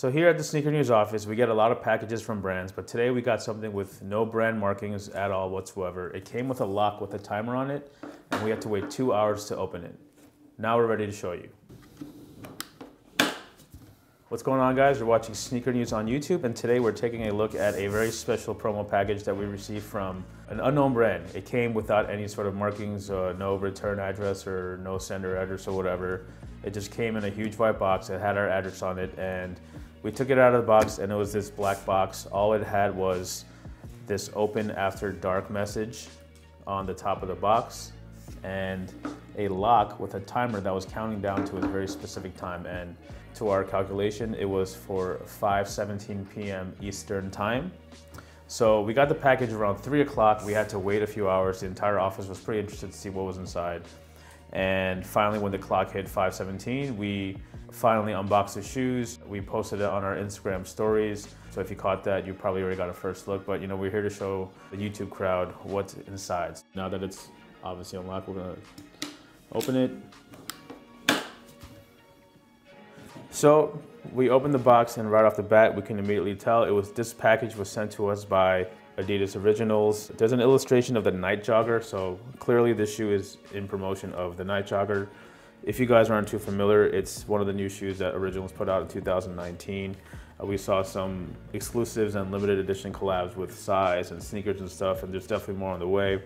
So here at the Sneaker News office, we get a lot of packages from brands, but today we got something with no brand markings at all whatsoever. It came with a lock with a timer on it, and we had to wait 2 hours to open it. Now we're ready to show you. What's going on, guys? You're watching Sneaker News on YouTube, and today we're taking a look at a very special promo package that we received from an unknown brand. It came without any sort of markings, no return address or no sender address or whatever. It just came in a huge white box. It had our address on it, and we took it out of the box, and it was this black box. All it had was this open after dark message on the top of the box and a lock with a timer that was counting down to a very specific time. And to our calculation, it was for 5:17 p.m. Eastern time. So we got the package around 3 o'clock. We had to wait a few hours. The entire office was pretty interested to see what was inside. And finally, when the clock hit 5:17, we finally unboxed the shoes. We posted it on our Instagram stories. So if you caught that, you probably already got a first look, but we're here to show the YouTube crowd what's inside. Now that it's obviously unlocked, we're gonna open it. So we opened the box, and right off the bat, we can immediately tell this package was sent to us by Adidas Originals. There's an illustration of the Night Jogger, so clearly this shoe is in promotion of the Night Jogger. If you guys aren't too familiar, it's one of the new shoes that Originals put out in 2019. We saw some exclusives and limited edition collabs with size and sneakers and stuff, and there's definitely more on the way.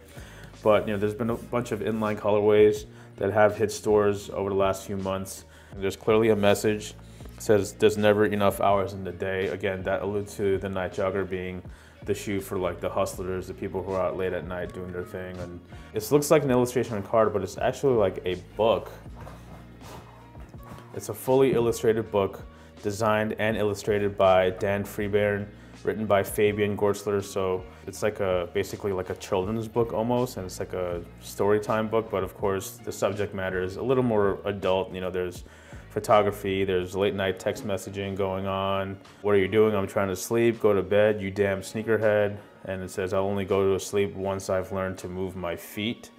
But there's been a bunch of inline colorways that have hit stores over the last few months. And there's clearly a message that says there's never enough hours in the day. Again, that alludes to the Night Jogger being the shoe for like the hustlers, the people who are out late at night doing their thing. And it looks like an illustration on card, but it's actually like a book. It's a fully illustrated book designed and illustrated by Dan Freebairn, written by Fabian Gortzler. So it's like basically like a children's book almost, and it's like a story time book, but of course the subject matter is a little more adult. There's photography, there's late night text messaging going on. What are you doing? I'm trying to sleep. Go to bed, you damn sneakerhead. And it says, I'll only go to sleep once I've learned to move my feet.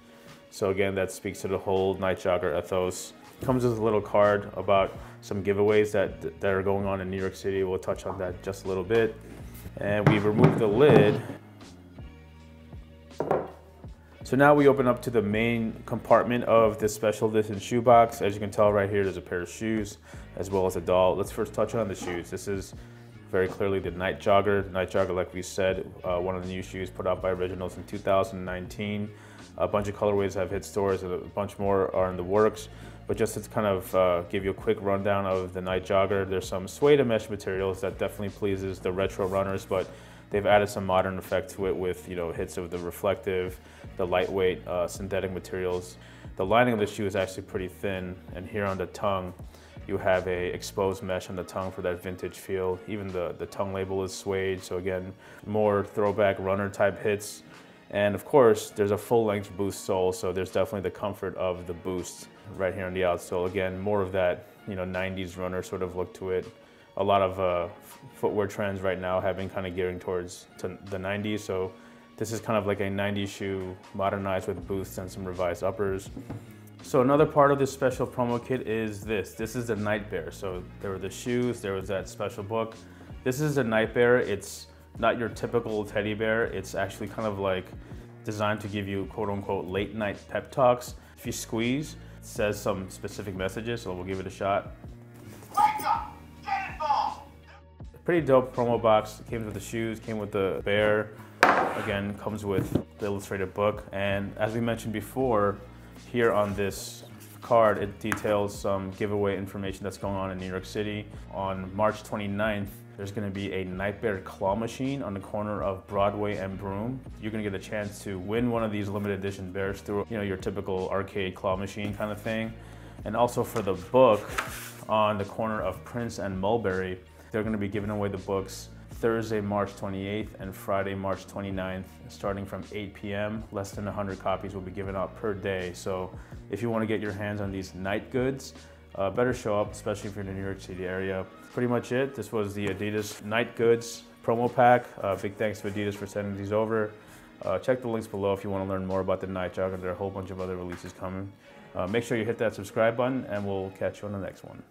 So again, that speaks to the whole Night Jogger ethos. Comes with a little card about some giveaways that are going on in New York City. We'll touch on that just a little bit. And we've removed the lid. So now we open up to the main compartment of this special edition shoebox. As you can tell right here, there's a pair of shoes as well as a doll. Let's first touch on the shoes. This is very clearly the Night Jogger. The Night Jogger, like we said, one of the new shoes put out by Originals in 2019. A bunch of colorways have hit stores, and a bunch more are in the works. But just to kind of give you a quick rundown of the Night Jogger, there's some suede and mesh materials that definitely pleases the retro runners, but they've added some modern effect to it with hits of the reflective, the lightweight synthetic materials. The lining of the shoe is actually pretty thin, and here on the tongue, you have a exposed mesh on the tongue for that vintage feel. Even the tongue label is suede, so again, more throwback runner type hits. And of course, there's a full-length Boost sole, so there's definitely the comfort of the Boost right here on the outsole. Again, more of that 90s runner sort of look to it. A lot of footwear trends right now have been kind of gearing towards the 90s, so this is kind of like a 90s shoe modernized with Boosts and some revised uppers. So another part of this special promo kit is this. This is the Night Bear. So there were the shoes, there was that special book. This is a Night Bear. It's not your typical teddy bear. It's actually kind of like designed to give you quote unquote late night pep talks. If you squeeze, it says some specific messages, so we'll give it a shot. Wake up! Get involved! Pretty dope promo box. It came with the shoes, came with the bear. Again, comes with the illustrated book. And as we mentioned before, here on this card, it details some giveaway information that's going on in New York City. On March 29th, there's gonna be a Night Bear claw machine on the corner of Broadway and Broome. You're gonna get a chance to win one of these limited edition bears through your typical arcade claw machine kind of thing. And also for the book on the corner of Prince and Mulberry, they're gonna be giving away the books Thursday, March 28th and Friday, March 29th, starting from 8 p.m. Less than 100 copies will be given out per day. So if you want to get your hands on these night goods, better show up, especially if you're in the New York City area. Pretty much it. This was the Adidas Night Goods promo pack. Big thanks to Adidas for sending these over. Check the links below if you want to learn more about the Night Jogger. There are a whole bunch of other releases coming. Make sure you hit that subscribe button, and we'll catch you on the next one.